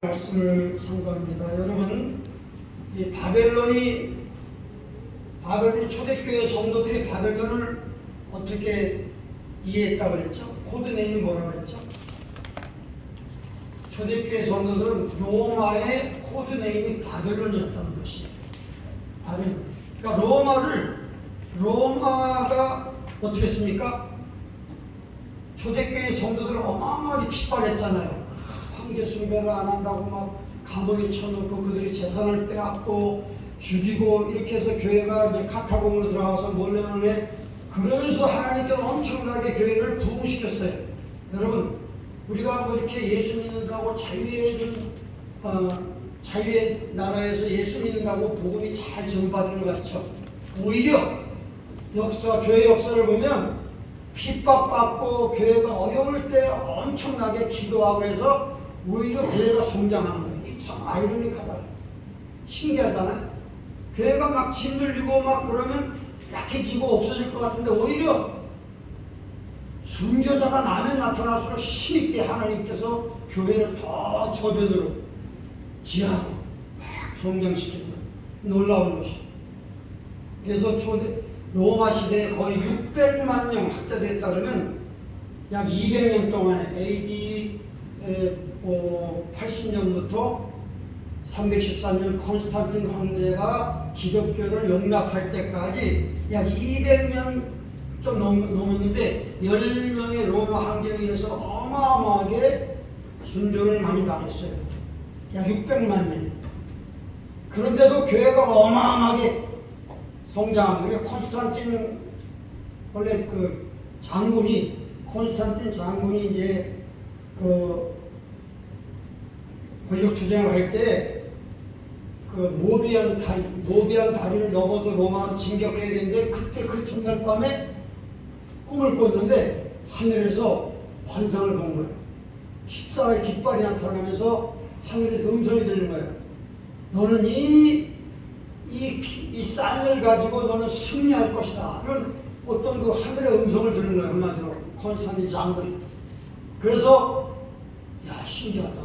말씀을 선고합니다. 여러분, 이 바벨론 초대교회 성도들이 바벨론을 어떻게 이해했다고 그랬죠? 코드네임이 뭐라고 그랬죠? 초대교회 성도들은 로마의 코드네임이 바벨론이었다는 것이에요. 바벨론. 그러니까 로마가 어떻게 했습니까? 초대교회 성도들을 어마어마하게 핍박했잖아요. 황제 숭배를 안 한다고 막 감옥에 쳐놓고 그들이 재산을 빼앗고 죽이고 이렇게 해서 교회가 이제 카타콤으로 들어가서 몰래 그러면서 하나님께서 엄청나게 교회를 부흥시켰어요. 여러분, 우리가 뭐 이렇게 예수 믿는다고 자유의 나라에서 예수 믿는다고 복음이 잘 전파되는 것 같죠. 오히려 교회 역사를 보면 핍박받고 교회가 어려울 때 엄청나게 기도하고 해서 오히려 교회가 성장하는 거예요. 이게 참 아이러니하다. 신기하잖아요. 교회가 막 짓눌리고 막 그러면 약해지고 없어질 것 같은데 오히려 순교자가 나면 나타날수록 힘있게 하나님께서 교회를 더 저변으로 지하로 막 성장시키는 거예요. 놀라운 것이. 그래서 로마 시대에 거의 600만 명 학자들에 따르면 약 200년 동안에 AD 80년부터 313년 콘스탄틴 황제가 기독교를 용납할 때까지 약 200년 좀 넘었는데 10명의 로마 황제에 의해서 어마어마하게 순교를 많이 당했어요. 약 600만 명. 그런데도 교회가 어마어마하게 성장한 거예요. 콘스탄틴 원래 콘스탄틴 장군이 이제 권력 투쟁을 할 때 모비안 다리를 넘어서 로마로 진격해야 되는데 그때 그 첫날 밤에 꿈을 꿨는데 하늘에서 환상을 본 거예요. 십자가의 깃발이 나타나면서 하늘에서 음성이 들리는 거예요. 너는 이 사인을 가지고 너는 승리할 것이다. 이런 어떤 그 하늘의 음성을 들은 거예요. 한마디로 콘스탄틴 장군이. 그래서 야, 신기하다.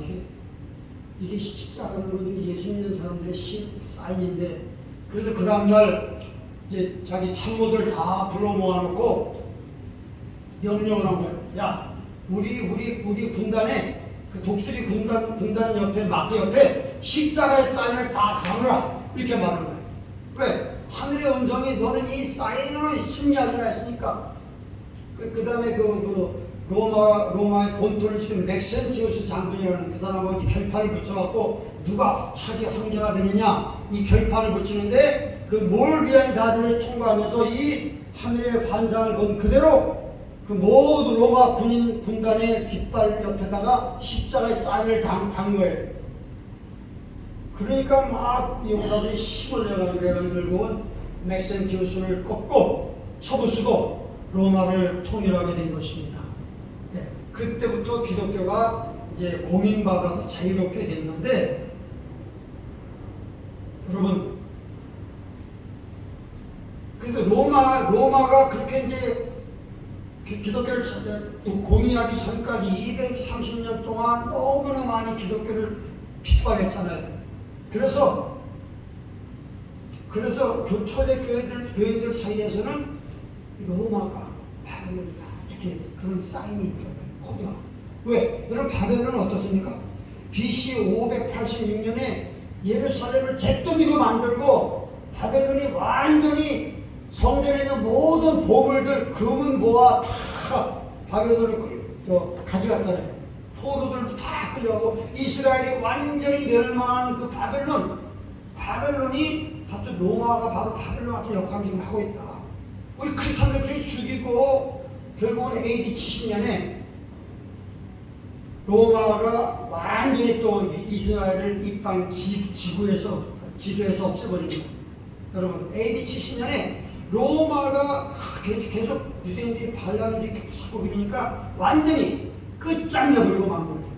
이게 십자가는 건 예수 믿는 사람들의 사인인데, 그래서 그 다음날 이제 자기 참모들 다 불러 모아놓고 명령을 한 거예요. 야, 우리 군단에 그 독수리 군단 옆에 마크 옆에 십자가의 사인을 다 담으라. 이렇게 말한 거예요. 왜? 하늘의 음성이 너는 이 사인으로 승리하리라 했으니까. 그 다음에 로마의 본토를 지금 맥센티우스 장군이라는 그 사람하고 결판을 붙여갖고 누가 차기 황제가 되느냐 이 결판을 붙이는데 그 몰비안 다리를 통과하면서 이 하늘의 환상을 본 그대로 그 모든 로마 군단의 깃발 옆에다가 십자가의 사인을 단 거예요. 그러니까 막 용사들이 힘을 내가지고 결국은 맥센티우스를 꺾고 쳐부수고 로마를 통일하게 된 것입니다. 네, 그때부터 기독교가 이제 공인받아서 자유롭게 됐는데, 여러분, 그래서 로마가 그렇게 이제 기독교를 공인하기 전까지 230년 동안 너무나 많이 기독교를 핍박했잖아요. 그래서 초대 교인들 사이에서는 로마가 바벨론이다 이렇게 그런 사인이 있거든요. 코드가. 왜? 여러분, 바벨론은 어떻습니까? BC 586년에 예루살렘을 잿더미로 만들고 바벨론이 완전히 성전에 있는 모든 보물들 금은 뭐와 다 바벨론을 가져갔잖아요. 포로들도 다 끌려가고 이스라엘이 완전히 멸망한 그 바벨론이 하여튼 로마가 바로 바벨론 같은 역할을 하고 있다. 우리 크리스천들이 죽이고 결국은 AD 70년에 로마가 완전히 또 이스라엘을 이 땅 지도에서 없애버린 거예요. 여러분, AD 70년에 로마가 계속 유대인들이 반란을 이렇게 자꾸 그러니까 완전히 끝장내버리고 만 거예요.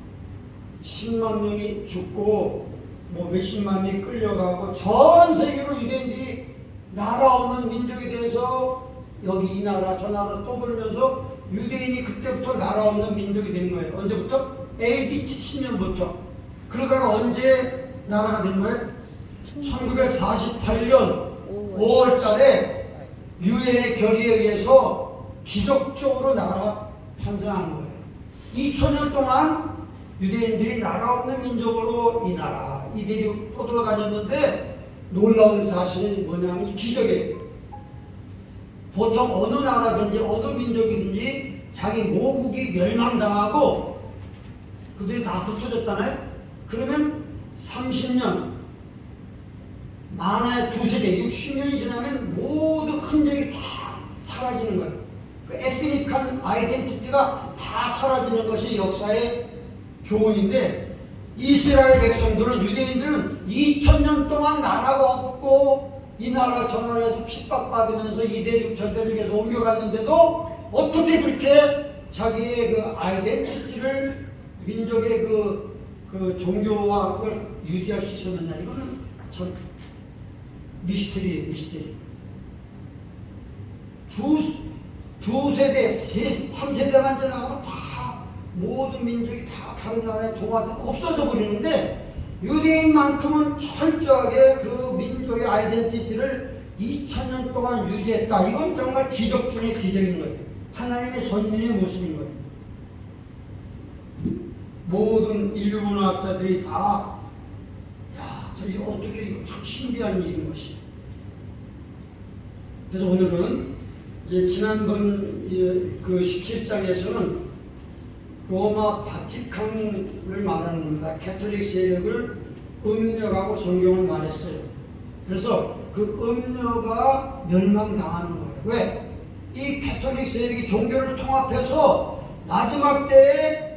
10만 명이 죽고 뭐 몇십만 명이 끌려가고 전 세계로 유대인들이 나라 없는 민족에 대해서 여기 이 나라 저 나라 또 그러면서 유대인이 그때부터 나라 없는 민족이 된 거예요. 언제부터? AD 70년부터. 그러다가 언제 나라가 된 거예요? 1948년 5월 달에 유엔의 결의에 의해서 기적적으로 나라가 탄생한 거예요. 2000년 동안 유대인들이 나라 없는 민족으로 이 나라, 이들이 떠돌아다녔는데 놀라운 사실이 뭐냐면 이 기적이에요. 보통 어느 나라든지 어느 민족이든지 자기 모국이 멸망당하고 그들이 다 흩어졌잖아요. 그러면 30년, 많아야 두세 대, 60년이 지나면 모든 흔적이 다 사라지는 거예요. 그 에스닉한 아이덴티티가 다 사라지는 것이 역사의 교훈인데, 이스라엘 백성들은, 유대인들은 2000년 동안 나라가 없고 이 나라 저 나라에서 핍박받으면서 이대륙 저대륙에서 옮겨갔는데도 어떻게 그렇게 자기의 그 아이덴티티를, 민족의 그 종교와 그걸 유지할 수 있었느냐. 이거는 참 미스터리. 두 세대, 3세대만 지나가면 다 모든 민족이 다 다른 나라에 없어져 버리는데, 유대인만큼은 철저하게 그 민족의 아이덴티티를 2000년 동안 유지했다. 이건 정말 기적 중의 기적인 거예요. 하나님의 선민의 모습인 거예요. 모든 인류 문화학자들이 다, 저기 어떻게 이거 참 신비한 일인 것이. 그래서 오늘은 이제 지난번 그 17장에서는 로마 바티칸을 말하는 겁니다. 캐톨릭 세력을 음녀라고 성경은 말했어요. 그래서 그 음녀가 멸망당하는 거예요. 왜? 이 캐톨릭 세력이 종교를 통합해서 마지막 때에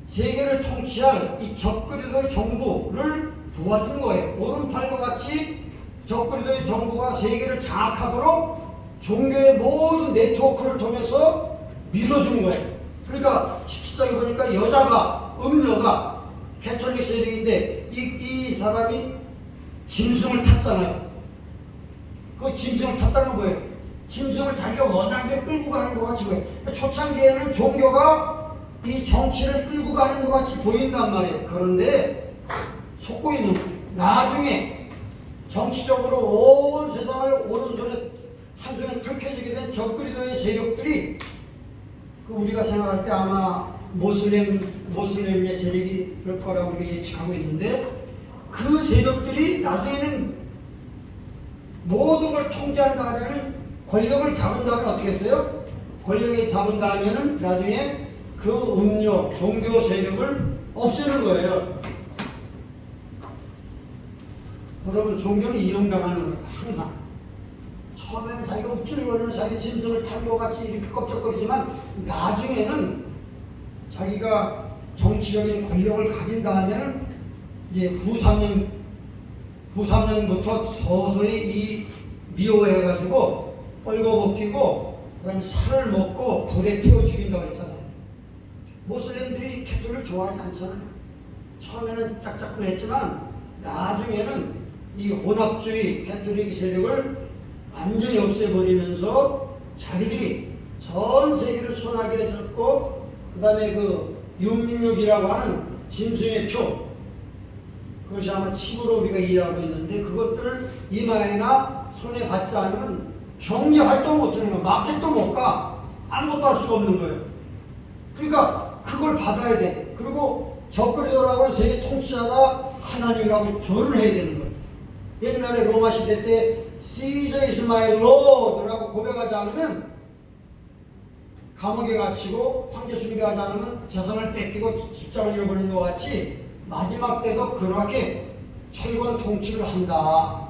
세계를 통치할 이 적그리스도의 정부를 도와준 거예요. 오른팔과 같이 적그리스도의 정부가 세계를 장악하도록 종교의 모든 네트워크를 통해서 밀어준 거예요. 그러니까 17장에 보니까 여자가, 음녀가 캐톨릭 세력인데 이 사람이 짐승을 탔잖아요. 그 짐승을 탔다는 건 뭐예요? 짐승을 자기가 원하는 데 끌고 가는 것 같이 보여요. 초창기에는 종교가 이 정치를 끌고 가는 것 같이 보인단 말이에요. 그런데 속고 있는 거예요. 나중에 정치적으로 온 세상을 오른손에 한 손에 펼쳐지게 된 적그리스도의 세력들이, 우리가 생각할 때 아마 모슬렘의 세력이 그럴 거라고 우리가 예측하고 있는데, 그 세력들이 나중에는 모든 걸 통제한다면, 권력을 잡은 다음에 어떻게 했어요? 권력이 잡은 다음에는 나중에 그 음료, 종교 세력을 없애는 거예요. 여러분, 종교는 이용당하는 거예요. 항상. 처음에는 자기가 우쭐거리는 자기 짐승을 탄 것 같이 이렇게 껍적거리지만, 나중에는 자기가 정치적인 권력을 가진 다음에는 이제 후 3년부터 서서히 이 미워해가지고 뻘거벗기고 그다음에 살을 먹고 불에 태워 죽인다고 했잖아요. 모슬렘들이 캐톨릭을 좋아하지 않잖아요. 처음에는 짝짝꿍했지만 나중에는 이 혼합주의 캐톨릭 세력을 완전히 없애버리면서 자기들이 전 세계를 손아귀에 잡고, 그 다음에 그 666이라고 하는 짐승의 표, 그것이 아마 칩으로 우리가 이해하고 있는데, 그것들을 이마에나 손에 받지 않으면 경제 활동을 못하는 거야. 마켓도 못 가. 아무것도 할 수가 없는 거예요. 그러니까 그걸 받아야 돼. 그리고 적그리스도라고 하는 세계 통치자가 하나님이라고 절을 해야 되는 거예요. 옛날에 로마 시대 때 Caesar is my Lord라고 고백하지 않으면 감옥에 갇히고 황제 숭배하지 않으면 재산을 뺏기고 직장을 잃어버리는 것 같이 마지막 때도 그렇게 철권 통치를 한다.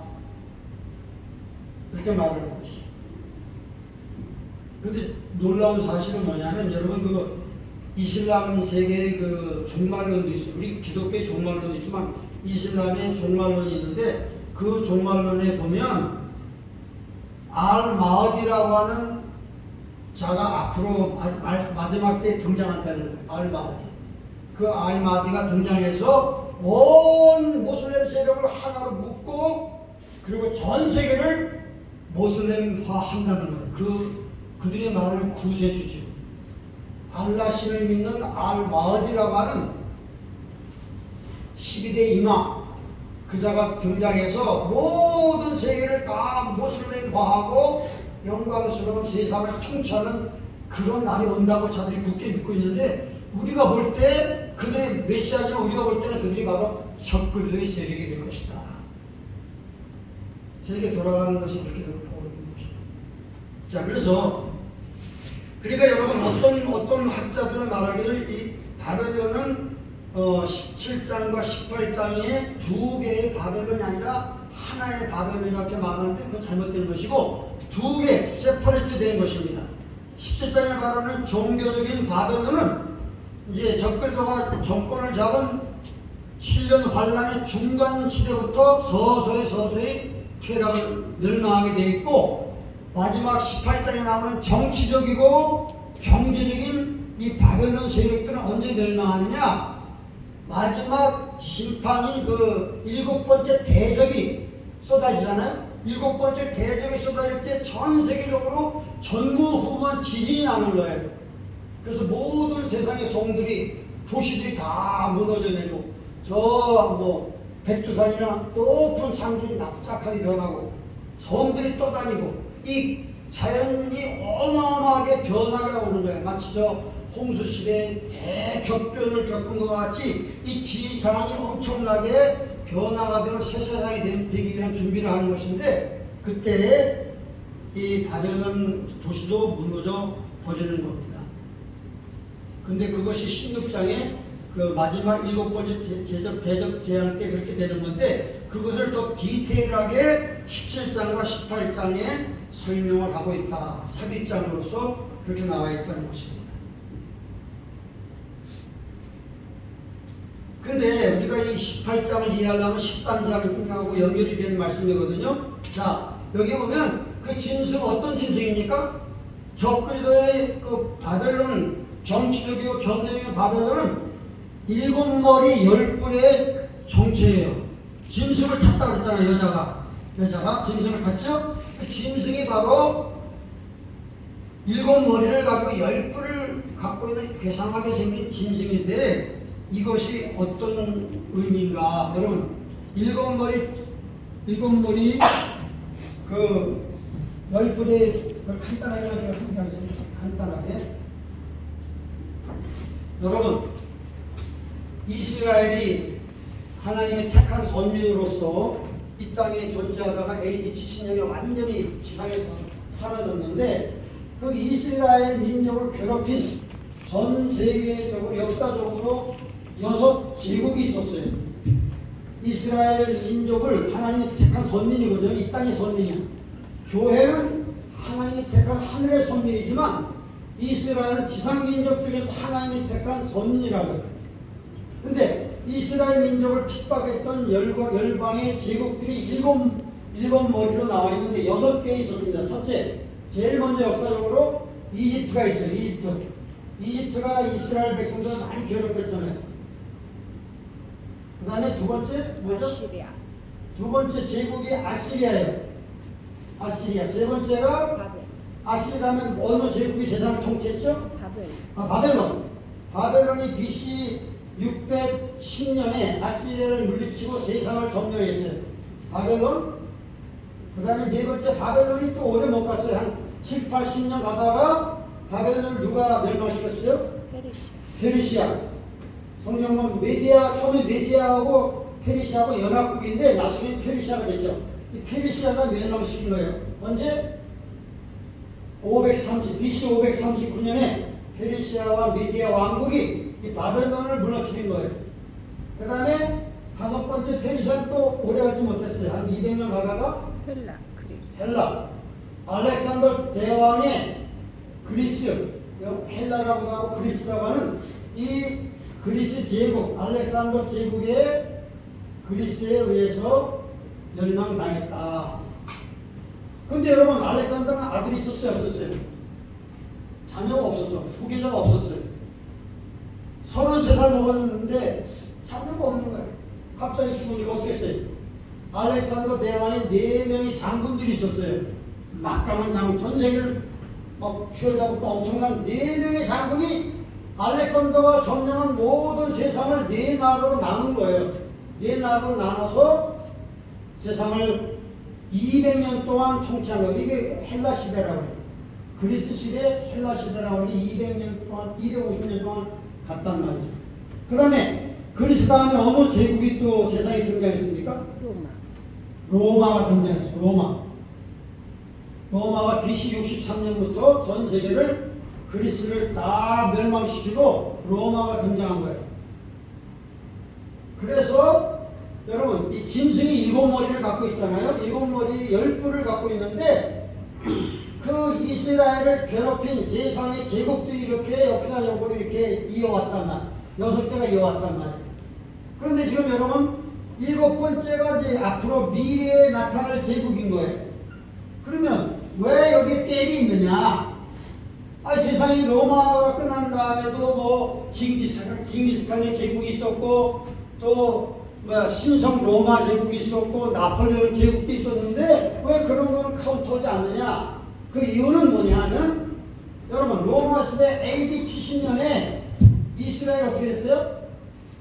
이렇게 말하는 것이. 근데 놀라운 사실은 뭐냐면, 여러분, 그 이슬람 세계의 그 종말론도 있어요. 우리 기독교의 종말론도 있지만 이슬람의 종말론이 있는데, 그 종말론에 보면 알-마흐디라고 하는 자가 앞으로 마지막 때 등장한다는 거예요. 알-마흐디. 그 알-마흐디가 등장해서 온 모슬렘 세력을 하나로 묶고, 그리고 전 세계를 모슬렘화 한다는 거예요. 그들이 말하는 구세주죠. 알라 신을 믿는 알-마흐디라고 하는 12대 임화 그자가 등장해서 모든 세계를 다 모슬림화하고 영광스러운 세상을 통치하는 그런 날이 온다고 자들이 굳게 믿고 있는데, 우리가 볼 때 그들의 메시아지만 우리가 볼 때는 그들이 바로 적그리스도의 세력이 될 것이다. 세계 돌아가는 것이 그렇게 보고 있는 것입니다. 자, 그래서 그러니까 여러분 어떤 학자들은 말하기를 이 바벨론은 17장과 18장에 두 개의 바벨론이 아니라 하나의 바벨론 이렇게 말하는데 그건 잘못된 것이고 두 개 세퍼레이트 된 것입니다. 17장에 말하는 종교적인 바벨론은 이제 적그리스도가 정권을 잡은 7년 환란의 중간 시대부터 서서히 퇴락을 멸망하게 되어 있고, 마지막 18장에 나오는 정치적이고 경제적인 이 바벨론 세력들은 언제 멸망하느냐? 마지막 심판이 그 7번째 대접이 쏟아지잖아요. 7번째 대접이 쏟아질 때 전 세계적으로 전무후무한 지진이 나는 거예요. 그래서 모든 세상의 성들이, 도시들이 다 무너져 내리고, 백두산이나 높은 산들이 납작하게 변하고, 성들이 떠다니고, 이 자연이 어마어마하게 변화가 오는 거예요. 마치 홍수 시대에 대격변을 겪은 것과 같이 이 지상이 엄청나게 변화가 되는 새 세상이 되기 위한 준비를 하는 것인데, 그때 이 바벨론 도시도 무너져 버리는 겁니다. 근데 그것이 16장에 그 마지막 7번째 대접 재앙 때 그렇게 되는 건데, 그것을 더 디테일하게 17장과 18장에 설명을 하고 있다. 삽입장으로서 그렇게 나와 있다는 것입니다. 근데 우리가 이 18장을 이해하려면 13장하고 연결이 된 말씀이거든요. 자, 여기 보면 그 짐승 어떤 짐승입니까? 적그리스도의 그 바벨론, 정치적이고 경제적인 바벨론은 7머리 10뿔의 정체예요. 짐승을 탔다고 그랬잖아요. 여자가 짐승을 탔죠? 그 짐승이 바로 7머리를 가지고 10뿔을 갖고 있는 괴상하게 생긴 짐승인데, 이것이 어떤 의미인가? 여러분, 7머리 그 10뿔의 간단하게 제가 설명하겠습니다. 간단하게. 여러분, 이스라엘이 하나님의 택한 선민으로서 이 땅에 존재하다가 AD 70년에 완전히 지상에서 사라졌는데, 그 이스라엘 민족을 괴롭힌 전 세계적으로 역사적으로 6제국이 있었어요. 이스라엘 민족을 하나님이 택한 선민이거든요. 이 땅의 선민이야. 교회는 하나님이 택한 하늘의 선민이지만 이스라엘은 지상 민족 중에서 하나님이 택한 선민이라고요. 근데 이스라엘 민족을 핍박했던 열방의 제국들이 7머리로 나와 있는데 6개 있었습니다. 첫째, 제일 먼저 역사적으로 이집트가 있어요. 이집트가 이스라엘 백성들을 많이 괴롭혔잖아요. 그 다음에 두 번째 뭐죠? 아시리아. 두 번째 제국이 아시리아예요. 아시리아. 세 번째가 바벨. 아시리아 다음에 어느 제국이 세상을 통치했죠? 바벨. 바벨론. 바벨론이 BC 610년에 아시리아를 물리치고 세상을 점령했어요. 바벨론. 그 다음에 네 번째 바벨론이 또 오래 못 갔어요. 한 7, 80년 가다가 바벨론을 누가 멸망시켰어요? 페르시아. 성경은 처음에 메디아하고 페르시아하고 연합국인데 나중에 페르시아가 됐죠. 이 페르시아가 멸망시킨 거예요. 언제? BC 539년에 페르시아와 메디아 왕국이 이 바벨론을 무너뜨린 거예요. 그 다음에 다섯 번째 페르시아는 또 오래가지 못했어요. 한 200년 가다가 헬라. 알렉산더 대왕의 그리스, 헬라라고도 하고 그리스라고 하는 이 그리스 제국, 알렉산더 제국의 그리스에 의해서 멸망당했다. 근데 여러분, 알렉산더는 아들이 있었어요, 없었어요? 자녀가 없었어. 후계자가 없었어요. 33살 먹었는데 자녀가 없는 거예요. 갑자기 죽으니까 어떻게 했어요? 알렉산더 대왕의 4명의 장군들이 있었어요. 막강한 장군, 전 세계를 막 휘어잡고 엄청난 4명의 장군이 알렉산더가 점령한 모든 세상을 4나라로 나눈 거예요. 네 나라로 나눠서 세상을 200년 동안 통치한 거. 이게 헬라 시대라고 해요. 그리스 시대, 헬라 시대라고 하니 200년 동안, 250년 동안 갔단 말이죠. 그 다음에 그리스 다음에 어느 제국이 또 세상에 등장했습니까? 로마가 등장했어요. 로마가 BC 63년부터 전 세계를 그리스를 다 멸망시키고 로마가 등장한 거예요. 그래서 여러분 이 짐승이 7머리를 갖고 있잖아요. 7머리 10뿔을 갖고 있는데 그 이스라엘을 괴롭힌 세상의 제국들이 이렇게 역사적으로 이렇게 이어왔단 말이에요. 6대가 이어왔단 말이에요. 그런데 지금 여러분 7번째가 이제 앞으로 미래에 나타날 제국인 거예요. 그러면 왜 여기에 갭이 있느냐? 세상이 로마가 끝난 다음에도 뭐 징기스칸의 제국이 있었고 또 신성 로마 제국이 있었고 나폴레옹 제국도 있었는데 왜 그런 거는 카운트하지 않느냐? 그 이유는 뭐냐면 여러분 로마 시대 AD 70년에 이스라엘 어떻게 됐어요?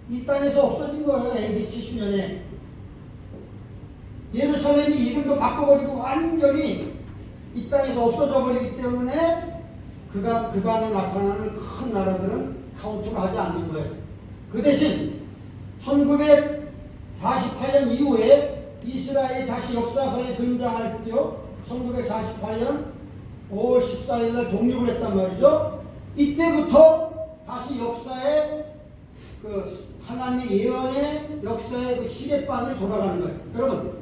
이 땅에서 없어진 거예요. AD 70년에 예루살렘이 이름도 바꿔버리고 완전히 이 땅에서 없어져 버리기 때문에 그간에 나타나는 큰 나라들은 카운트를 하지 않는 거예요. 그 대신 1948년 이후에 이스라엘이 다시 역사상에 등장할 때요. 1948년 5월 14일 날 독립을 했단 말이죠. 이때부터 다시 역사에 하나님의 예언의 역사의 그 시계반이 돌아가는 거예요. 여러분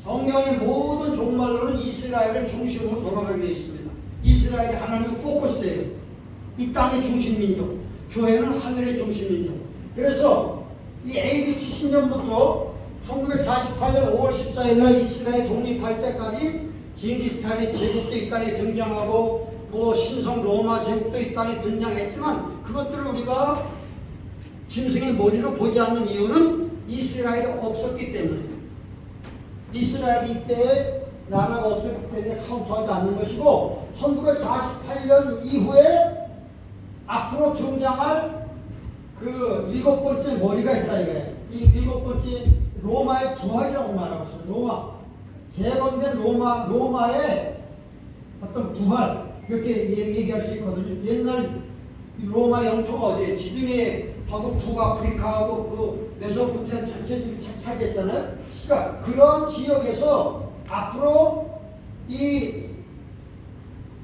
성경의 모든 종말로는 이스라엘을 중심으로 돌아가게 되어 있습니다. 이스라엘이 하나님의 포커스예요. 이 땅의 중심민족, 교회는 하늘의 중심민족. 그래서 이 AD 70년부터 1948년 5월 14일 날 이스라엘 독립할 때까지 징기스칸의 제국도 이 땅에 등장하고 뭐 신성 로마 제국도 이 땅에 등장했지만 그것들을 우리가 짐승의 머리로 보지 않는 이유는 이스라엘이 없었기 때문에 이스라엘이 이때 나라가 없었기 때문에 카운트하지 않는 것이고 1948년 이후에 앞으로 등장할 그 7번째 머리가 있다 이거예요. 이 7번째 로마의 부활이라고 말하고 있어요. 로마 재건된 로마의 어떤 부활 이렇게 얘기할 수 있거든요. 옛날 로마 영토가 어디에 지중해 하고 북아프리카하고 그 메소포타미아 전체를 차지했잖아요. 그러니까 그런 지역에서 앞으로 이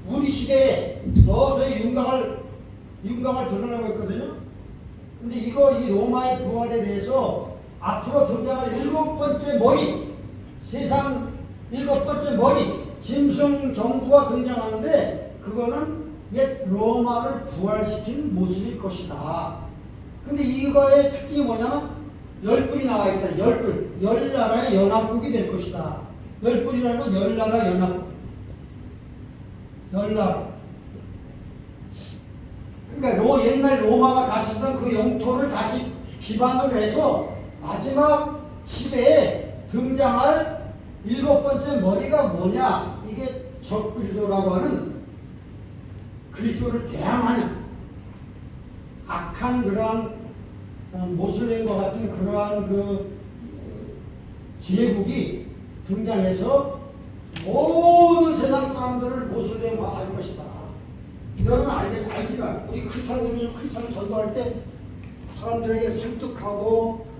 우리 시대에 서서히 윤곽을 드러내고 있거든요. 근데 이 로마의 부활에 대해서 앞으로 등장할 7번째 머리, 세상 7번째 머리, 짐승 정부가 등장하는데 그거는 옛 로마를 부활시킨 모습일 것이다. 근데 이거의 특징이 뭐냐면 10뿔이 나와 있잖아요. 10뿔. 10나라의 연합국이 될 것이다. 10뿔이라는 건 10나라 연합국. 10나라. 그러니까 옛날 로마가 다스리던 그 영토를 다시 기반으로 해서 마지막 시대에 등장할 7번째 머리가 뭐냐? 이게 적그리스도라고 하는 그리스도를 대항하는 악한 그러한 모슬렘과 같은 그러한 그 제국이 등장해서 모든 세상 사람들을 모슬렘화할 것이다. 여러분 알지만 우리 크리스찬을 전도할 때 사람들에게 설득하고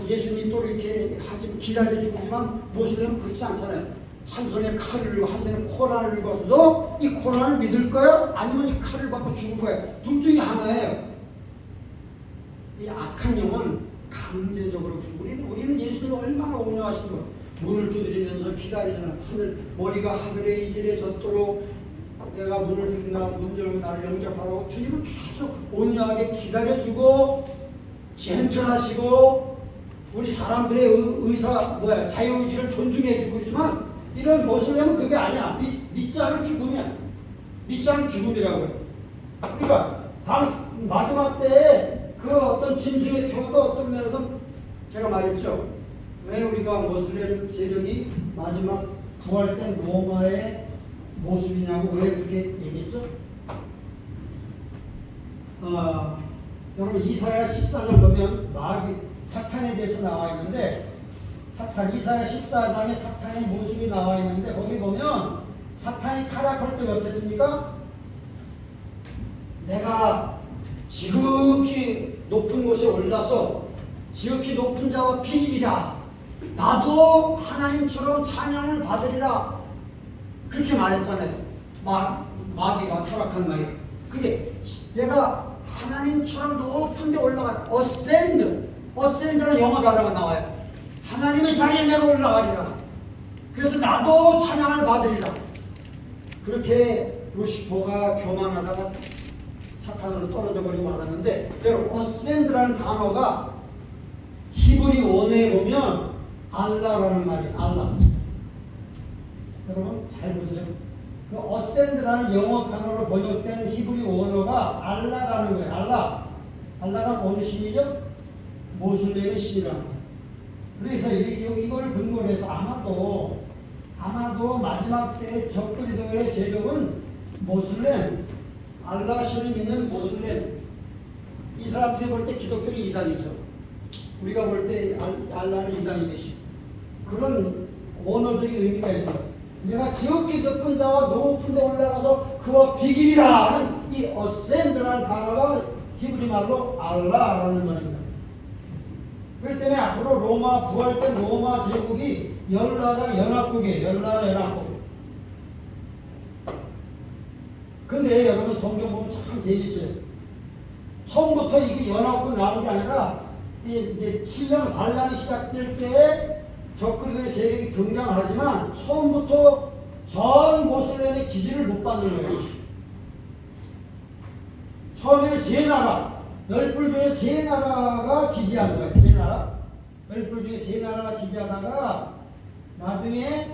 예수님 또 이렇게 하지 기다려주지만 모슬렘은 그렇지 않잖아요. 한 손에 칼을 들고 한 손에 코란을 들고도 이 코란을 믿을 거야? 아니면 이 칼을 받고 죽을 거야? 둘 중에 하나예요. 이 악한 영은 강제적으로 우리는 예수님을 얼마나 온유하신 거 문을 두드리면서 기다리잖아. 머리가 하늘에 이슬에 젖도록 내가 문을 두드린다 문 열고 나를 영접하라고 주님은 계속 온유하게 기다려주고 젠틀하시고 우리 사람들의 자유의지를 존중해주고지만 이런 모슬렘은 그게 아니야. 믿지 않은 죽음이야. 믿지 않은 죽음이라고요. 그러니까 마지막 때에 그 어떤 짐승의 표도 어떤 면에서 제가 말했죠. 왜 우리가 모슬렘 세력이 마지막 부활된 로마의 모습이냐고 왜 그렇게 얘기했죠? 여러분 이사야 14장 보면 사탄에 대해서 나와 있는데 사탄 이사야 14장에 사탄의 모습이 나와 있는데 거기 보면 사탄이 타락할 때 어땠습니까? 내가 지극히 높은 곳에 올라서 지극히 높은 자와 비리리라. 나도 하나님처럼 찬양을 받으리라. 그렇게 말했잖아요. 마귀가 타락한 마귀. 그게 내가 하나님처럼 높은 데 올라가. 어센드는 영어 단어가 나와요. 하나님의 자리에 내가 올라가리라. 그래서 나도 찬양을 받으리라. 그렇게 루시퍼가 교만하다가 사탄으로 떨어져 버리고 말았는데, 여러분 어센드라는 단어가 히브리 원어에 보면 알라라는 말이에요. 알라. 여러분 잘 보세요. 그 어센드라는 영어 단어로 번역된 히브리 원어가 알라라는 거예요. 알라가 어느 신이죠? 모슬렘의 신이라는 거예요. 그래서 이걸 근거로 해서 아마도 마지막 때 적그리스도의 세력은 모슬렘, 알라 신을 믿는 모슬렘. 이 사람들이 볼 때 기독교는 이단이죠. 우리가 볼 때 알라는 이단이듯이 그런 언어적인 의미가 있는 거예요. 내가 지극히 높은 자와 높은 데 올라가서 그와 비기리라 하는 이 어센드라는 단어가 히브리 말로 알라라는 말입니다. 그렇기 때문에 앞으로 로마 부활된 로마 제국이 열나라 연합국이에요. 열나라 연합국. 근데 여러분 성경 보면 참 재밌어요. 처음부터 이게 연합국 나온 게 아니라 이제 7년 환란이 시작될 때 적그리스도의 세력이 등장하지만 처음부터 전 모슬렘의 지지를 못 받는 거예요. 처음에는 세 나라, 10불 중에 세 나라가 지지한 거예요. 세 나라. 10불 중에 세 나라가 지지하다가 나중에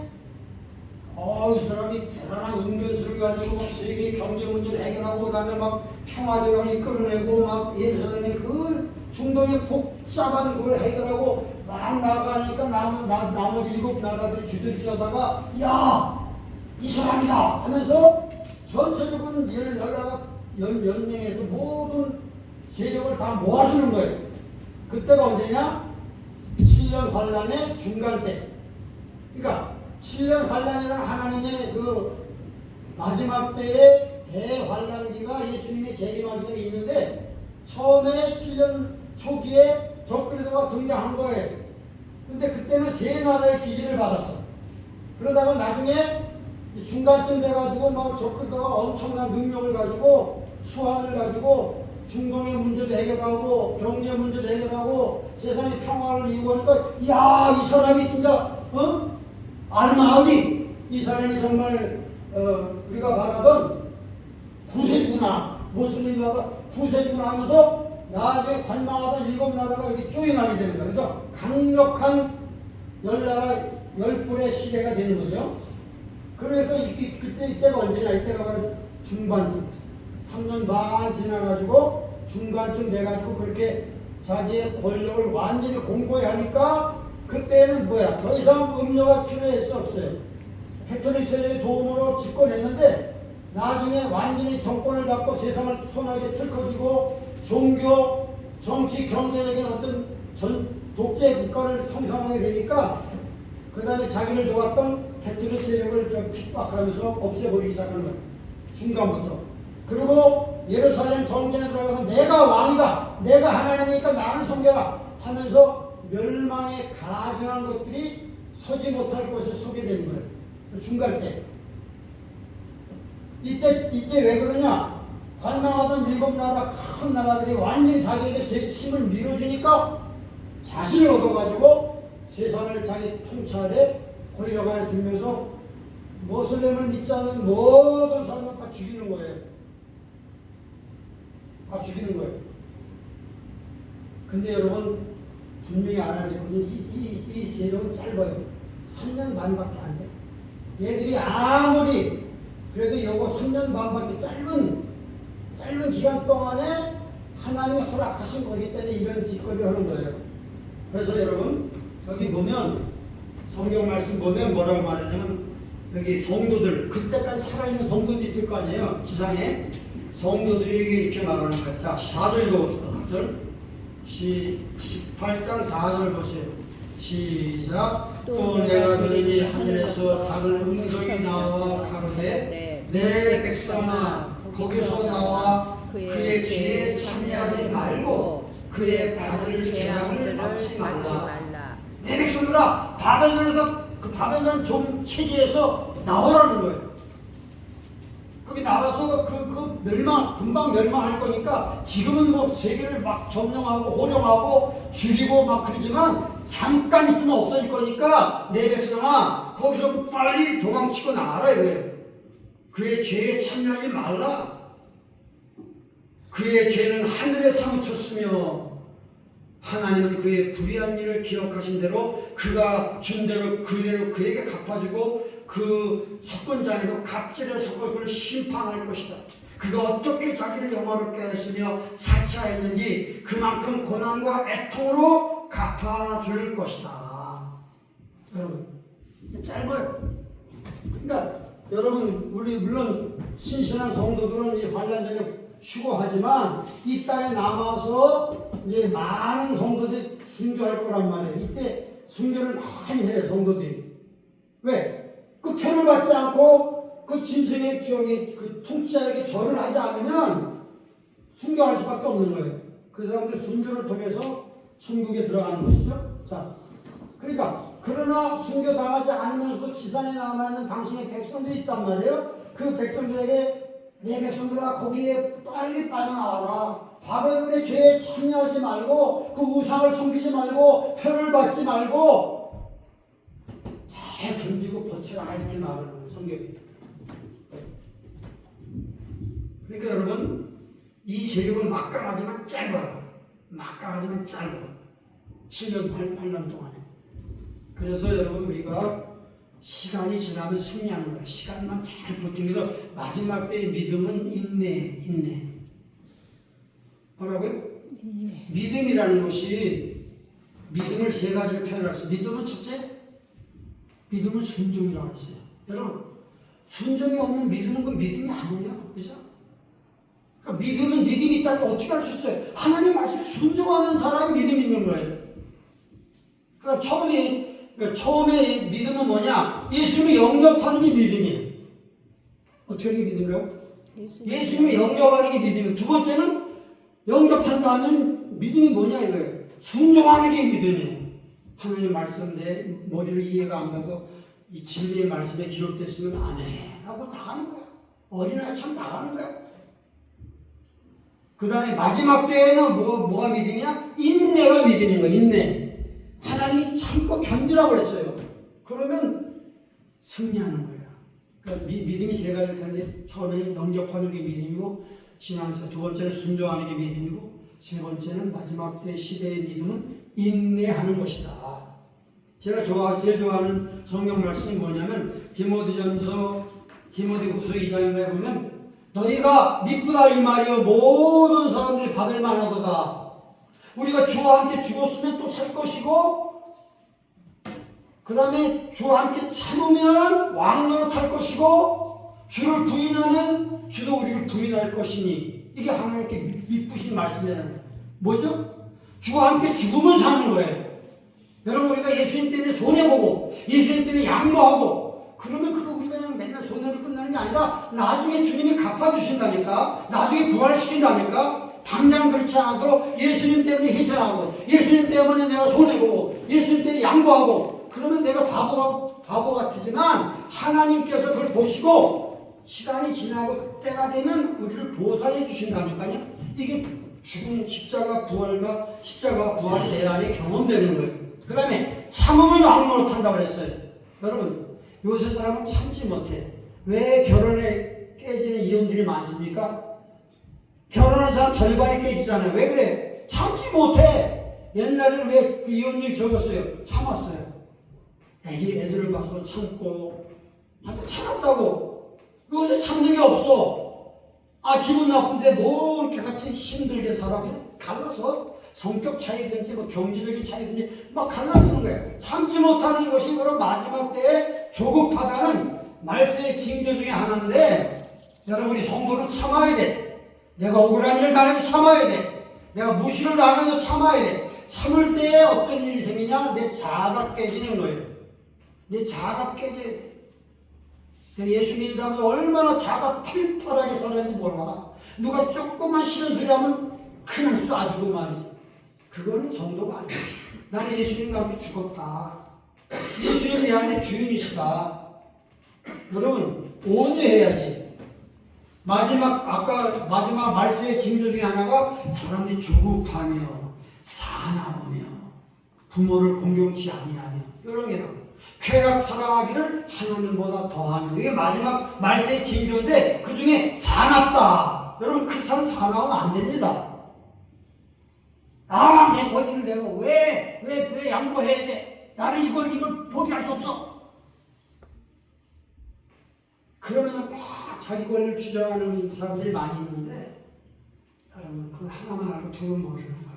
이 사람이 대단한 운변수를 가지고 막 세계 경제 문제를 해결하고 그다음에 막 평화조약을 이끌어내고 막 예루살렘의 그 중동의 복잡한 그걸 해결하고 막 나가니까 나머지 7나라들이 주저주저다가 야! 이 사람이다! 하면서 전체적인 연맹에서 모든 세력을 다 모아주는 거예요. 그때가 언제냐? 7년 환란의 중간 때. 그러니까 7년 환란이라는 하나님의 그 마지막 때의 대환란기가 예수님의 재림하기 전에 있는데 처음에 7년 초기에 적그리스도가 등장한 거예요. 근데 그때는 세 나라의 지지를 받았어. 그러다가 나중에 중간쯤 돼가지고 막 적그리스도가 엄청난 능력을 가지고 수학을 가지고 중동의 문제도 해결하고 경제 문제도 해결하고 세상의 평화를 이루고하니까 야, 이 사람이 진짜 알마우디 이 사람이 정말 우리가 바라던 구세주구나, 모슬림마다 구세주구나 하면서 나중에 관망하던 7나라가 이렇게 쪼인하게 되는 거예요. 그래서 강력한 10나라 10불의 시대가 되는 거죠. 그래서 이때가 언제냐? 이때가 바로 중반쯤 3년 반 지나가지고 중간쯤 돼가지고 그렇게 자기의 권력을 완전히 공고히 하니까 그때는 뭐야? 더 이상 음료가 필요할 수 없어요. 캐톨릭 세력의 도움으로 집권했는데 나중에 완전히 정권을 잡고 세상을 손아귀에 틀어지고 종교, 정치, 경제적인 어떤 독재 국가를 형성하게 되니까 그 다음에 자기를 도왔던 캐톨릭 세력을 핍박하면서 없애버리기 시작하는 거예요. 중간부터. 그리고 예루살렘 성전에 들어가서 내가 왕이다. 내가 하나님이니까 나를 섬겨라 하면서 멸망에 가증한 것들이 서지 못할 곳에 서게 되는 거예요. 중간 때. 이때 왜 그러냐? 관망하던 7나라 큰 나라들이 완전히 자기에게 힘을 밀어주니까 자신을 얻어가지고 세상을 자기 통찰에 권력 안에 들면서 모슬렘을 믿지 않는 모든 사람을 다 죽이는 거예요. 다 죽이는 거예요. 근데 여러분 분명히 알아야 될 것은 이 세력은 짧아요. 3년 반밖에 안 돼. 얘들이 아무리 그래도 이거 3년 반밖에 짧은 기간 동안에 하나님이 허락하신 거기 때문에 이런 짓거리를 하는 거예요. 그래서 여러분 여기 보면 성경 말씀 보면 뭐라고 말하냐면 여기 성도들 그때까지 살아있는 성도들이 있을 거 아니에요. 지상에 성도들이 이렇게 말하는 거예요. 자 4절 읽어봅시다. 18장 4절 보세요. 시작. 또 내가 들으니 하늘에서 작은 음성이 나와 가로되 내 백성아 거기서 나와 그의 죄에 참여하지 말고 그의 받을 재앙을 받지 말라. 내 백성들아, 바벨론에서 그 바벨론 종 체제에서 나오라는 거예요. 거기 나가서 금방 멸망할 거니까 지금은 뭐 세계를 막 점령하고 호령하고 죽이고 막 그러지만 잠깐 있으면 없어질 거니까 내 백성아 거기서 빨리 도망치고 나가라 이거예요. 그의 죄에 참여하지 말라. 그의 죄는 하늘에 사무쳤으며 하나님은 그의 불의한 일을 기억하신 대로 그가 준 대로 그대로 그에게 갚아주고 그 석권자에도 갑질에 섞어 그를 심판할 것이다. 그가 어떻게 자기를 영화롭게 했으며 사치하였는지 그만큼 고난과 애통으로 갚아줄 것이다. 여러분 짧아요. 그러니까 여러분 우리 물론 신신한 성도들은 이 환난전에 휴거하지만 이 땅에 남아서 이제 많은 성도들이 순교할 거란 말이에요. 이때 순교를 많이 해요 성도들이. 왜? 그 표를 받지 않고 그 짐승의 그 통치자에게 절을 하지 않으면 순교할 수밖에 없는 거예요. 그 사람들 순교를 통해서 천국에 들어가는 것이죠. 자, 그러니까 그러나 순교 당하지 않으면서도 지상에 남아있는 당신의 백성들이 있단 말이에요. 그 백성들에게 내 백성들아 거기에 빨리 빠져나와라. 바벨론의 죄에 참여하지 말고 그 우상을 섬기지 말고 표를 받지 말고 잘 견디고 버티라 이렇게 말하는 거예요 성경이. 그러니까 여러분 이 세력은 막강하지만 짧아요. 막강하지만 짧아. 7년 8년 동안에. 그래서 여러분 우리가 시간이 지나면 승리하는 거예요. 시간만 잘 버티면서 마지막 때의 믿음은 인내. 뭐라고요? 믿음이라는 것이 믿음을 세 가지로 표현했어요. 믿음은 첫째, 믿음은 순종이라고 했어요. 여러분 순종이 없는 믿음은 그 믿음이 아니에요. 그죠? 그러니까 믿음은 믿음이 있다면 어떻게 할 수 있어요? 하나님 말씀에 순종하는 사람이 믿음이 있는 거예요. 그러니까 처음에 믿음은 뭐냐? 예수님을 영접하는 게 믿음이에요. 어떻게 하는 게 믿음이라고? 예수님을 영접하는 게 믿음이에요. 두 번째는 영접한다면 믿음이 뭐냐 이거예요. 순종하는 게 믿음이에요. 하나님 말씀 내 머리를 이해가 안 가고 이 진리의 말씀에 기록됐으면 안 해 하고 나가는 거야. 어린아이처럼 나가는 거야. 그 다음에 마지막 때에는 뭐가 믿음이야? 인내가 믿음인 거야. 인내. 하나님이 참고 견디라고 그랬어요. 그러면 승리하는 거예요. 그러니까 믿음이 세 가지일 텐데 처음에는 영접하는 게 믿음이고 신앙에서 두 번째는 순종하는 게 믿음이고 세 번째는 마지막 때 시대의 믿음은 인내하는 것이다. 제가 제일 좋아하는 성경 말씀이 뭐냐면 디모데후서 2장에 보면 너희가 미쁘다 이 말이여 모든 사람들이 받을 만하도다. 우리가 주와 함께 죽었으면 또 살 것이고 그 다음에 주와 함께 참으면 왕노릇할 것이고 주를 부인하면 주도 우리를 부인할 것이니 이게 하나님께 미쁘신 말씀이라는 뭐죠? 주와 함께 죽으면 사는 거예요. 여러분 우리가 예수님 때문에 손해보고 예수님 때문에 양보하고 그러면 그거 우리가 그냥 맨날 손해로 끝나는 게 아니라 나중에 주님이 갚아주신다니까. 나중에 부활시킨다니까. 당장 그렇지 않아도 예수님 때문에 희생하고 예수님 때문에 내가 손해보고 예수님 때문에 양보하고 그러면 내가 바보 같지만 하나님께서 그걸 보시고 시간이 지나고 때가 되면 우리를 보살해 주신다니까요. 이게 죽음 십자가 부활이 내 안에 경험되는 거예요. 그 다음에 참으면 왕노릇한다고 그랬어요. 여러분 요새 사람은 참지 못해. 왜 결혼에 깨지는 이혼들이 많습니까? 결혼한 사람 절반이 깨지잖아요. 왜 그래? 참지 못해. 옛날에는 왜 그 이혼율이 적었어요? 참았어요. 애들을 봐서 참고 참았다고. 요새 참는 게 없어. 기분 나쁜데 뭐 이렇게 같이 힘들게 살아. 갈라서 성격 차이든지 뭐 경제적인 차이든지 막 갈라서는 거예요. 참지 못하는 것이 바로 마지막 때에 조급하다는 말세의 징조 중에 하나인데 여러분 우리 성도는 참아야 돼. 내가 억울한 일을 당해도 참아야 돼. 내가 무시를 당해도 참아야 돼. 참을 때 어떤 일이 생기냐? 내 자아가 깨지는 거예요. 내 자아가 깨져야 돼. 예수 믿는다면 얼마나 자아가 털털하게 살았는지 몰라. 누가 조금만 싫은 소리 하면 그냥 쏴주고 말이지. 그거는 성도가 아니야. 나는 예수님과 함께 죽었다. 예수님 내 안에 주인이시다. 여러분, 온유해야지. 아까 마지막 말씀의 징조 중에 하나가 사람들이 조급하며 사나우며 부모를 공경치 아니하며 이런 게 나와요. 쾌락 사랑하기를 하나님보다 더하며 이게 마지막 말세의 징조인데 그 중에 사납다. 여러분 그 사람 사나우면 안 됩니다. 아, 내 권리를 내가 왜 양보해야 돼? 나는 이걸 포기할 수 없어. 그러면서 막 자기 권리를 주장하는 사람들이 많이 있는데 여러분 그 하나만 알고 둘은 모르는 거예요.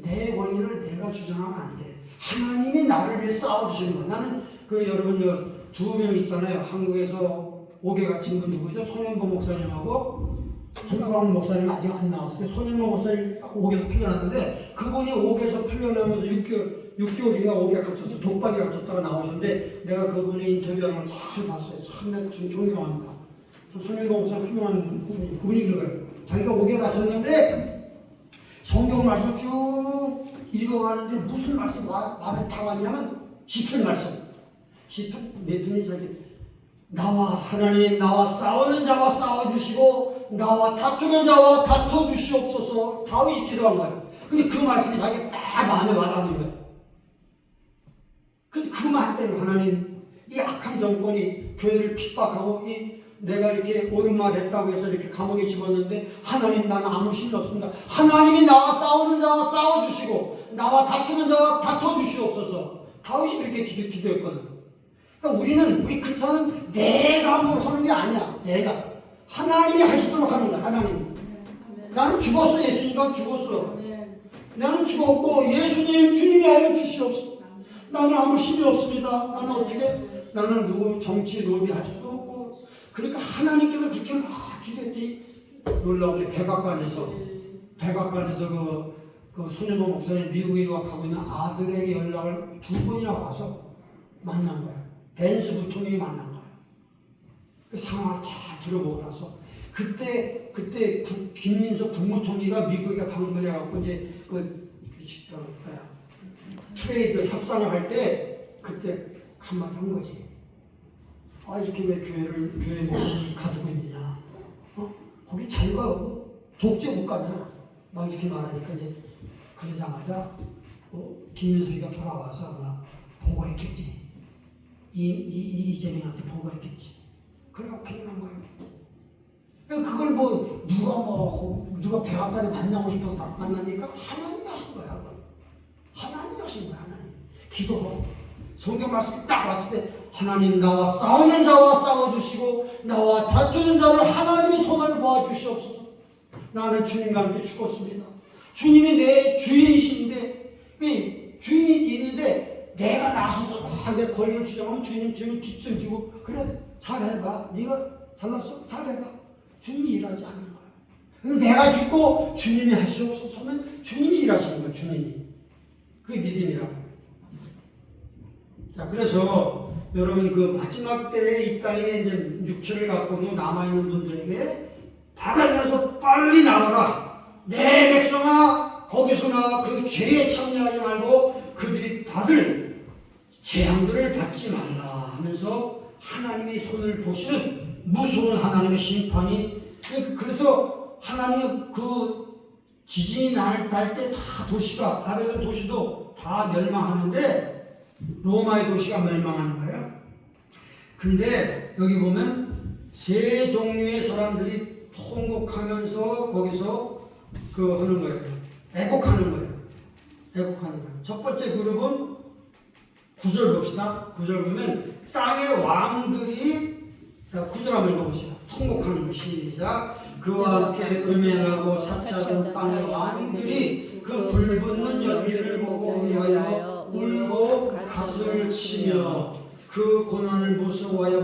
내 권리를 내가 주장하면 안 돼. 하나님이 나를 위해 싸워주시는 거야. 나는 여러분 두 명 있잖아요. 한국에서 옥에 갇힌 분 누구죠? 손현보 목사님하고 전광훈 목사님 아직 안 나왔어요. 손현보 목사님 옥에서 풀려났는데 그분이 옥에서 풀려나면서 6개월인가 옥에 갇혀서 독박에 갇혔다가 나오셨는데 내가 그분의 인터뷰하는 걸 잘 봤어요. 참 내가 좀 존경합니다. 손현보 목사님 훌륭한 그분이 그거예요. 자기가 옥에 갇혔는데 성경 말씀 쭉 읽어가는데 무슨 말씀 마음에 다 왔냐면 시편 말씀. 시편 몇 편이 저기 하나님 나와 싸우는 자와 싸워주시고 나와 다투는 자와 다퉈주시옵소서. 다윗이 기도한 거예요. 근데 그 말씀이 자기가 딱 마음에 와닿는 거예요. 그래서 그 말 때문에 하나님 이 악한 정권이 교회를 핍박하고 내가 이렇게 옳은 말 했다고 해서 이렇게 감옥에 집었는데 하나님 나는 아무 실력 없습니다. 하나님이 나와 싸우는 자와 싸워주시고 나와 다투는 자와 다퉈주시옵소서. 다윗이 그렇게 기도했거든. 그러니까 우리 크리스천은 내가 뭘 하는 게 아니야. 내가 하나님이 하시도록 하는 거야. 하나님이. 나는 죽었어. 예수님과 죽었어. 나는 죽었고 주님이 하여 주시옵소서. 나는 아무 힘이 없습니다. 나는 누구 정치 로비할 수도 없고. 그러니까 하나님께서 그렇게 막 기도했더니 놀라운 게 백악관에서 그 손현보 목사님 미국에 유학하고 있는 아들에게 연락을 2번이나 와서 만난 거야. 벤스 부통령이 만난 거야. 그 상황을 다 들어보고 나서 그때 김민석 국무총리가 미국에 방문해갖고 이제 트레이드 협상을 할 때 그때 한마디 한 거지. 아 이렇게 왜 교회 목사님이 가두고 있느냐? 거기 자유가 독재 국가냐? 막 이렇게 말하니까 이제 그러자마자 김민석이가 돌아와서 아마 보고했겠지. 이재명한테 보고했겠지. 그래갖고 필요한 거예요. 그걸 누가 백악관에 만나고 싶어서 만나니까 하나님이 하신 거야. 하나님이 하신 거야. 하나님. 기도하고 성경 말씀이 딱 왔을 때 하나님 나와 싸우는 자와 싸워주시고 나와 다투는 자를 하나님이 손을 모아주시옵소서. 나는 주님과 함께 죽었습니다. 주님이 내 주인이신데 주인이 있는데 내가 나서서 내 권리를 주장하면 주님 뒷전 주고 그래 잘해봐. 네가 잘났어? 잘해봐. 주님이 일하지 않는 거야. 근데 내가 죽고 주님이 하시옵소서 하면 주님이 일하시는 거야. 주님이. 그게 믿음이라고. 자, 그래서 여러분 그 마지막 때에 이 땅에 이제 육체를 갖고도 남아있는 분들에게 바다에서 빨리 나와라. 내 백성아 거기서 나와 그 죄에 참여하지 말고 그들이 받을 재앙들을 받지 말라 하면서 하나님의 손을 보시는 무서운 하나님의 심판이. 그래서 하나님 그 지진이 날 때 다 도시가 바벨론 도시도 다 멸망하는데 로마의 도시가 멸망하는 거예요. 근데 여기 보면 세 종류의 사람들이 통곡하면서 거기서 하는 거예요. 애곡하는 거예요. 첫 번째 그룹은 9절 봅시다. 9절 보면 땅의 왕들이, 자 9절 한번 읽어보시죠. 통곡하는 거 시작. 그와 함께 음행하고 사찰하던 땅의 왕들이 그 불붙는 연기를 보고 위하여 울고 가슴을 치며 그 고난을 무서워하여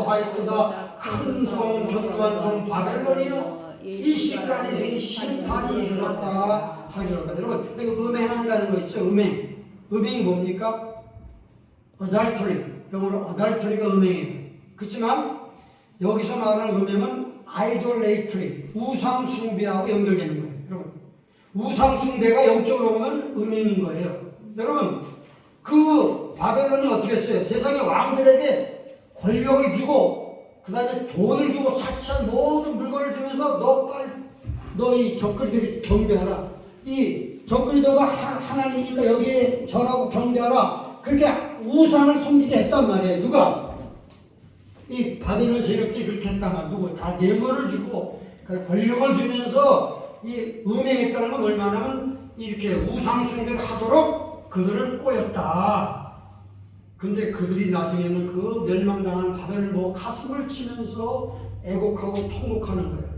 화이토다 큰 성 견고한 성 바벨론이여 일시간에 내 심판이 일어났다 하리로다. 여러분 여기 음행한다는 거 있죠? 음행이 뭡니까? adultery, 영어로 adultery가 음행이에요. 그렇지만 여기서 말하는 음행은 idolatry, 우상 숭배하고 연결되는 거예요. 여러분 우상 숭배가 영적으로 보면 음행인 거예요. 여러분 그 바벨론이 어떻게 했어요? 세상의 왕들에게 권력을 주고 그 다음에 돈을 주고 사치한 모든 물건을 주면서 너 이 적그리들이 경배하라. 이 적그리들과 하나님이니까 여기에 절하고 경배하라. 그렇게 우상을 섬기게 했단 말이에요. 누가? 이 바벨론 세력들이 그렇게 했단 말이에요. 누구? 다 뇌물을 주고 권력을 주면서 이 음행했다는 건 얼마나 이렇게 우상 숭배를 하도록 그들을 꼬였다. 근데 그들이 나중에는 그 멸망당한 바벨을 보고 가슴을 치면서 애곡하고 통곡하는 거예요.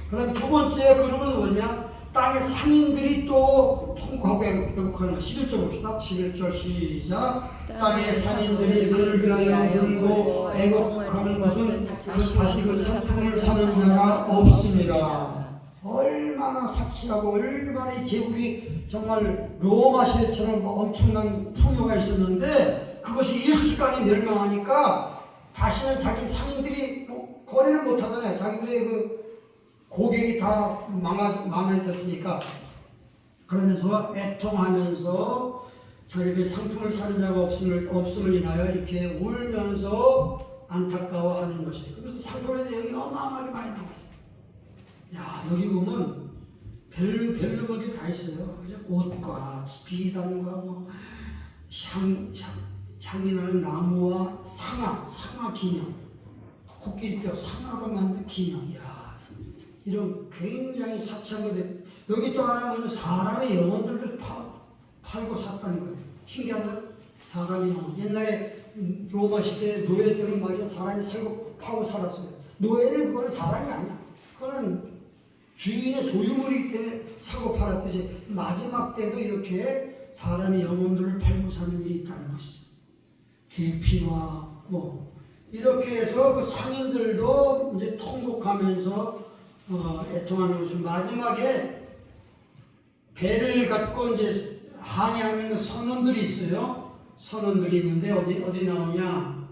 그 다음에 두 번째 그러면 뭐냐? 땅의 상인들이 또 통곡하고 애곡하는 거예요. 11절 봅시다. 11절 시작. 땅의 상인들이 그를 위하여 울고 애곡하는 것은 다시 그 상품을 사는 자가 없습니다. 얼마나 사치하고 얼마나 이 제국이 정말 로마 시대처럼 엄청난 풍요가 있었는데 그것이 일시간에 멸망하니까 다시는 자기 상인들이 거래를 못하잖아요. 자기들의 그 고객이 다 망해졌으니까. 그러면서 애통하면서 자기들의 상품을 사는 자가 없음을 인하여 이렇게 울면서 안타까워하는 것이에요. 그래서 상품의 내용이 어마어마하게 많이 나왔어요. 야, 여기 보면 별로 거기 다 있어요. 옷과 비단과 뭐 향이 나는 나무와 상아 기념, 코끼리뼈 상아로 만든 기념. 야, 이런 굉장히 사치한 것들. 여기 또 하나 보면 사람의 영혼들을 팔고 샀다는 거예요. 신기하죠? 사람의 영혼. 옛날에 로마 시대 노예들은 말이야 사람이 살고 파고 살았어요. 노예는 그거는 사람이 아니야. 그거는 주인의 소유물이기 때문에 사고 팔았듯이 마지막 때도 이렇게 사람의 영혼들을 팔고 사는 일이 있다는 것이죠. 계피와 뭐 이렇게 해서 그 상인들도 이제 통곡하면서 애통하는 것은 마지막에 배를 갖고 이제 항해하는 그 선원들이 있어요. 선원들이 있는데 어디 나오냐?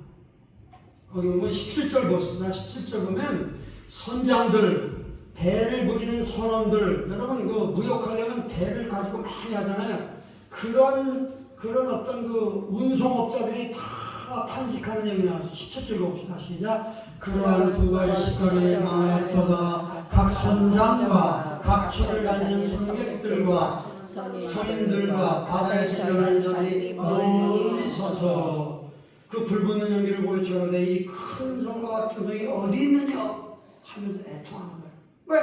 거기 보면 17절 봅시다. 17절 보면 선장들, 배를 부리는 선원들, 여러분 그 무역하려면 배를 가지고 많이 하잖아요. 그런 어떤 그 운송업자들이 다 탄식하는 얘기 나와서 17절 봅시다. 시작. 그러한 두가지 시간에 망하였도다. 각 선장과 각 축을 다니는 승객들과 선인들과 바다에서 일어나는 자들이 멀리 서서 그 불붙는 연기를 보여 저러되 이 큰 성과 같은 성이 어디 있느냐 하면서 애통하는 거예요. 왜?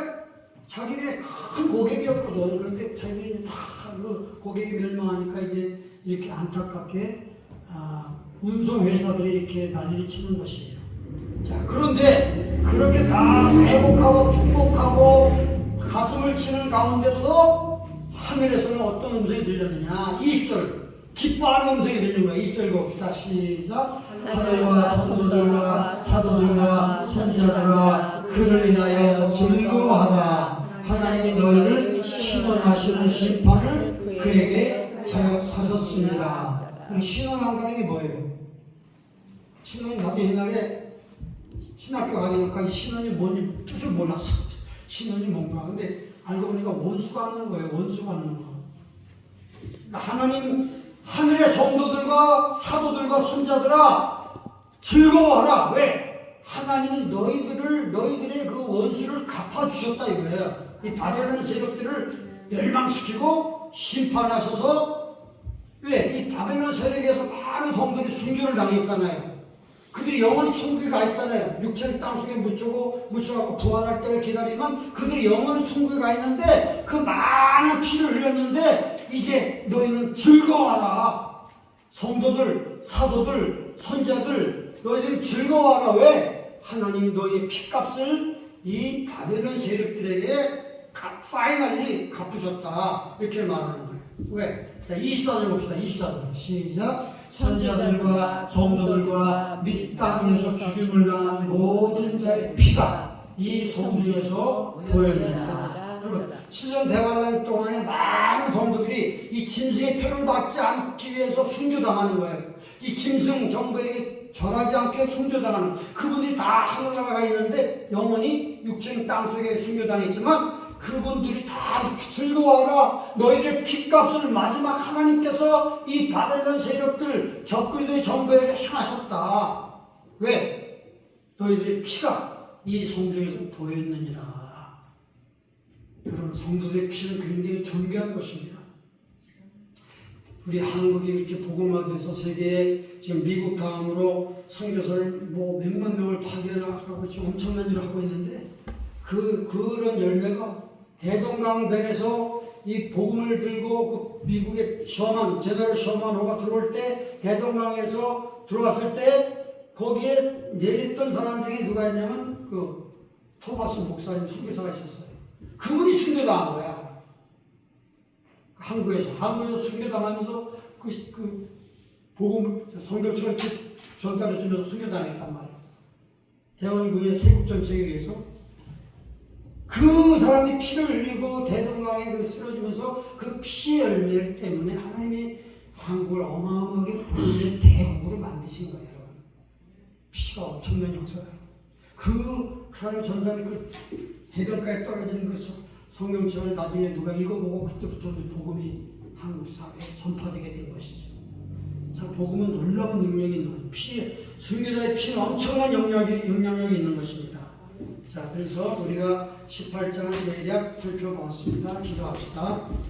자기들의 큰 고객이었거든. 그런데 자기들이 이제 다 그 고객이 멸망하니까 이제 이렇게 안타깝게 운송회사들이 이렇게 난리를 치는 것이에요. 자, 그런데 그렇게 다 애곡하고 통곡하고 가슴을 치는 가운데서 하늘에서는 어떤 음성이 들렸느냐? 20절 기뻐하는 음성이 들리는 거예요. 20절 봅시다. 시작. 하늘과 성도들과 사도들과 선지자들아 그를 인하여 즐거워하라. 하나님이 너희를 신원하시는 심판을 그에게 하셨습니다. 신원한다는 게 뭐예요? 신원 나도 옛날에 신학교 가기 전까지 신원이 뭔지 뜻을 몰랐어. 신원이 뭔가. 근데 알고 보니까 원수가 하는 거예요. 원수가 하는 거. 그러니까 하나님 하늘의 성도들과 사도들과 선자들아 즐거워하라. 왜? 하나님이 너희들의 그 원수를 갚아주셨다 이거예요. 이 바벨론 세력들을 멸망시키고 심판하셔서 왜? 이 바벨론 세력에서 많은 성도들이 순교를 당했잖아요. 그들이 영원히 천국에 가 있잖아요. 육체를 땅속에 묻혀갖고 부활할 때를 기다리면 그들이 영원히 천국에 가 있는데 그 많은 피를 흘렸는데 이제 너희는 즐거워하라. 성도들, 사도들, 선자들 너희들이 즐거워하라. 왜? 하나님이 너희의 피값을 이 바벨론 세력들에게 파이널리 갚으셨다. 이렇게 말하는 거예요. 왜? 자, 24절 봅시다. 24절 시작. 선자들과 성도들과 및 땅에서 죽임을 당한 모든 자의 피가 이 성중에서 보였느니라. 여러분 7년 대관령 동안에 많은 성도들이 이 짐승의 표를 받지 않기 위해서 순교당하는 거예요. 이 짐승 정부에게 절하지 않게 순교당하는 그분들이 다 하늘나라가 있는데 영원히 육체인 땅속에 순교당했지만 그분들이 다 즐거워하라. 너희들의 피값을 마지막 하나님께서 이 바벨론 세력들 적그리스도의 정부에게 행하셨다. 왜? 너희들의 피가 이 성중에서 보였느니라. 여러분 성도들의 피는 굉장히 존귀한 것입니다. 우리 한국이 이렇게 복음화돼서 세계에 지금 미국 다음으로 선교사를 뭐 몇만 명을 파견하고 지금 엄청난 일을 하고 있는데 그런 열매가 대동강변에서 이 복음을 들고 그 미국의 제너럴 셔먼호가 들어올 때 대동강에서 들어왔을 때 거기에 내렸던 사람 중에 누가 있냐면 그 토마스 목사님 선교사가 있었어요. 그분이 순교당한 거야. 한국에서 순교당하면서 그 복음을 성경책을 이렇게 전달해 주면서 순교당했단 말이야. 대원군의 세국 정책에 의해서 그 사람이 피를 흘리고 대동강에 쓰러지면서 그 피의 열매 때문에 하나님이 한국을 어마어마하게 복음의 대국으로 만드신 거예요. 피가 엄청난 역사예요. 그 사람이 전달한 그 해변가에 떨어진 그 성경책을 나중에 누가 읽어보고 그때부터 복음이 한국 사회에 전파되게 된 것이죠. 자, 복음은 놀라운 능력이 있는 순교자의 피는 엄청난 영향력이 있는 것입니다. 자, 그래서 우리가 18장을 대략 살펴보았습니다. 기도합시다.